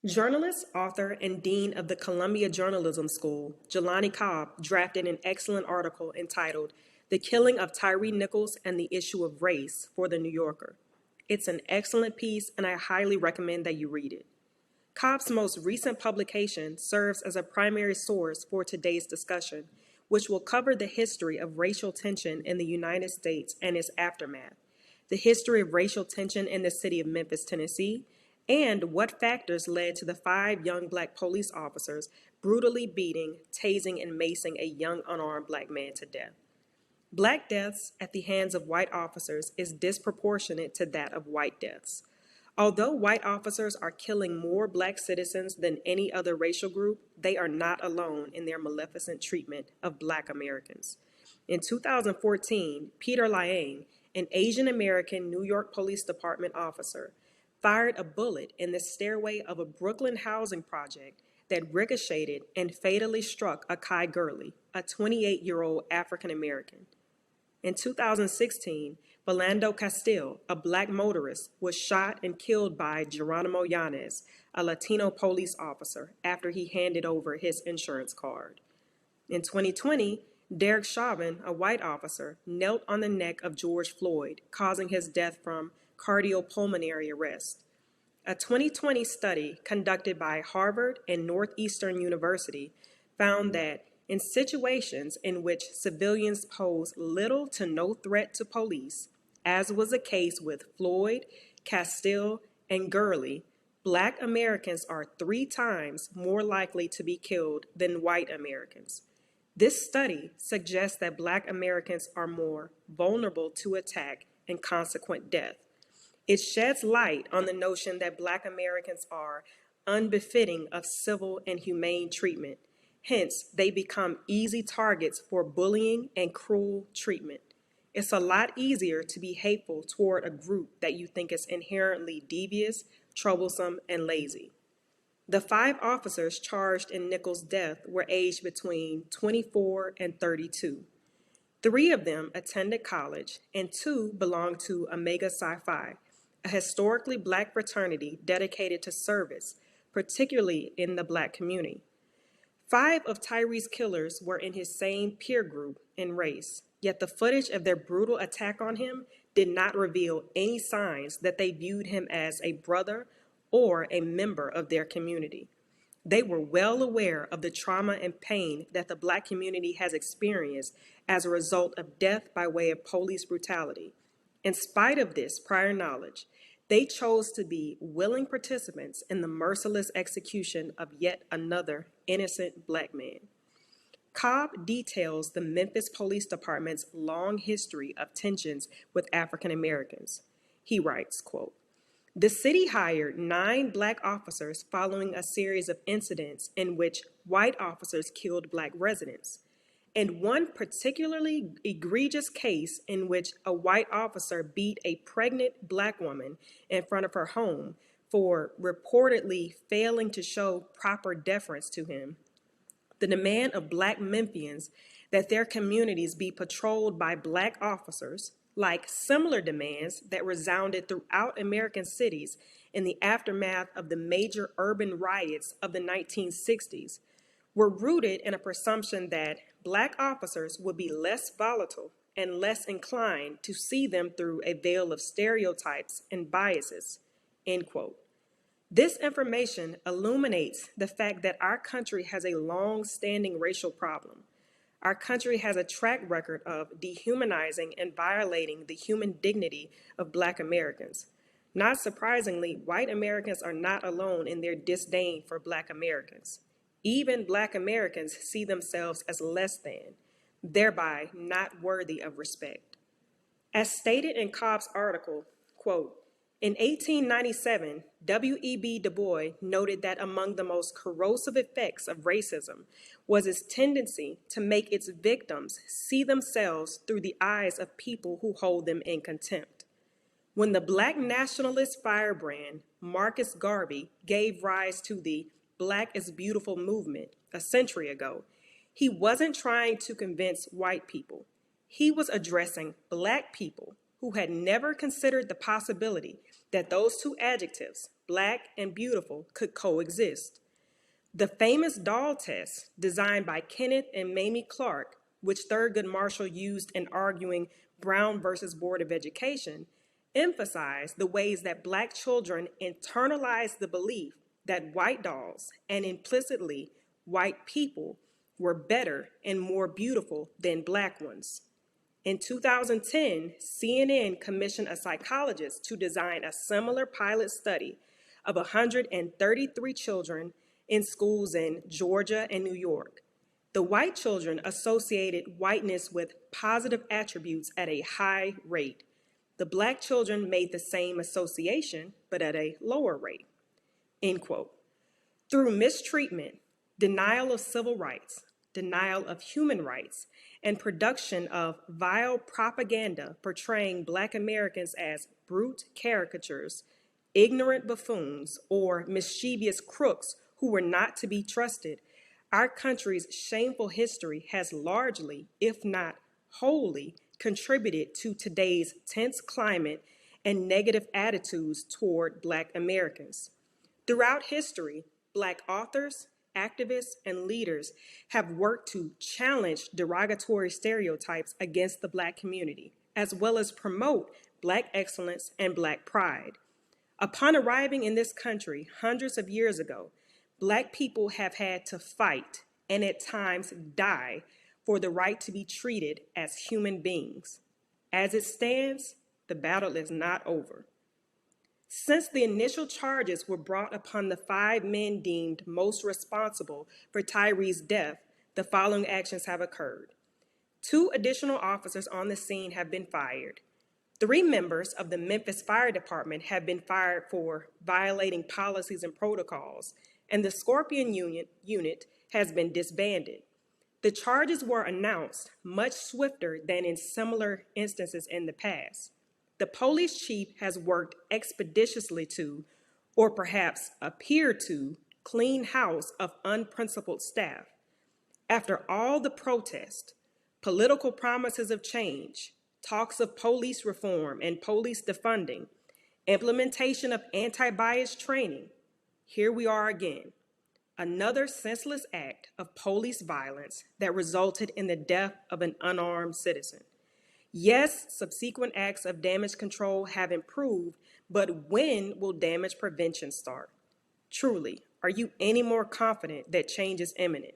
Journalist, author, and dean of the Columbia Journalism School, Jelani Cobb, drafted an excellent article entitled The Killing of Tyre Nichols and the Issue of Race for The New Yorker. It's an excellent piece, and I highly recommend that you read it. Cobb's most recent publication serves as a primary source for today's discussion, which will cover the history of racial tension in the United States and its aftermath, the history of racial tension in the city of Memphis, Tennessee, and what factors led to the 5 young black police officers brutally beating, tasing, and macing a young unarmed black man to death. Black deaths at the hands of white officers is disproportionate to that of white deaths. Although white officers are killing more black citizens than any other racial group, they are not alone in their maleficent treatment of black Americans. In 2014, Peter Liang, an Asian American New York Police Department officer, fired a bullet in the stairway of a Brooklyn housing project that ricocheted and fatally struck Akai Gurley, a 28-year-old African American. In 2016, Philando Castile, a black motorist, was shot and killed by Geronimo Yanez, a Latino police officer, after he handed over his insurance card. In 2020, Derek Chauvin, a white officer, knelt on the neck of George Floyd, causing his death from cardiopulmonary arrest. A 2020 study conducted by Harvard and Northeastern University found that in situations in which civilians pose little to no threat to police, as was the case with Floyd, Castile, and Gurley, black Americans are 3 times more likely to be killed than white Americans. This study suggests that black Americans are more vulnerable to attack and consequent death. It sheds light on the notion that black Americans are unbefitting of civil and humane treatment. Hence, they become easy targets for bullying and cruel treatment. It's a lot easier to be hateful toward a group that you think is inherently devious, troublesome, and lazy. The 5 officers charged in Nichols' death were aged between 24 and 32. 3 of them attended college, and 2 belonged to Omega Psi Phi, a historically black fraternity dedicated to service, particularly in the black community. 5 of Tyre's killers were in his same peer group and race, yet the footage of their brutal attack on him did not reveal any signs that they viewed him as a brother or a member of their community. They were well aware of the trauma and pain that the black community has experienced as a result of death by way of police brutality. In spite of this prior knowledge, they chose to be willing participants in the merciless execution of yet another innocent black man. Cobb details the Memphis Police Department's long history of tensions with African Americans. He writes, quote, "The city hired 9 black officers following a series of incidents in which white officers killed black residents, and one particularly egregious case in which a white officer beat a pregnant black woman in front of her home for reportedly failing to show proper deference to him. The demand of black Memphians that their communities be patrolled by black officers, like similar demands that resounded throughout American cities in the aftermath of the major urban riots of the 1960s, were rooted in a presumption that black officers would be less volatile and less inclined to see them through a veil of stereotypes and biases," end quote. This information illuminates the fact that our country has a long-standing racial problem. Our country has a track record of dehumanizing and violating the human dignity of black Americans. Not surprisingly, white Americans are not alone in their disdain for black Americans. Even black Americans see themselves as less than, thereby not worthy of respect. As stated in Cobb's article, quote, "In 1897, W.E.B. Du Bois noted that among the most corrosive effects of racism was its tendency to make its victims see themselves through the eyes of people who hold them in contempt. When the black nationalist firebrand Marcus Garvey gave rise to the Black is Beautiful movement a century ago, he wasn't trying to convince white people. He was addressing black people who had never considered the possibility that those two adjectives, black and beautiful, could coexist. The famous doll test, designed by Kenneth and Mamie Clark, which Thurgood Marshall used in arguing Brown versus Board of Education, emphasized the ways that black children internalized the belief that white dolls, and implicitly white people, were better and more beautiful than black ones. In 2010, CNN commissioned a psychologist to design a similar pilot study of 133 children in schools in Georgia and New York. The white children associated whiteness with positive attributes at a high rate. The black children made the same association, but at a lower rate. End quote. Through mistreatment, denial of civil rights, denial of human rights, and production of vile propaganda portraying black Americans as brute caricatures, ignorant buffoons, or mischievous crooks who were not to be trusted, our country's shameful history has largely, if not wholly, contributed to today's tense climate and negative attitudes toward black Americans. Throughout history, black authors, activists, and leaders have worked to challenge derogatory stereotypes against the black community, as well as promote black excellence and black pride. Upon arriving in this country hundreds of years ago, black people have had to fight and at times die for the right to be treated as human beings. As it stands, the battle is not over. Since the initial charges were brought upon the 5 men deemed most responsible for Tyre's death, the following actions have occurred. 2 additional officers on the scene have been fired. 3 members of the Memphis Fire Department have been fired for violating policies and protocols, and the Scorpion unit has been disbanded. The charges were announced much swifter than in similar instances in the past. The police chief has worked expeditiously to, or perhaps appear to, clean house of unprincipled staff. After all the protest, political promises of change, talks of police reform and police defunding, implementation of anti-bias training, here we are again. Another senseless act of police violence that resulted in the death of an unarmed citizen. Yes, subsequent acts of damage control have improved, but when will damage prevention start? Truly, are you any more confident that change is imminent?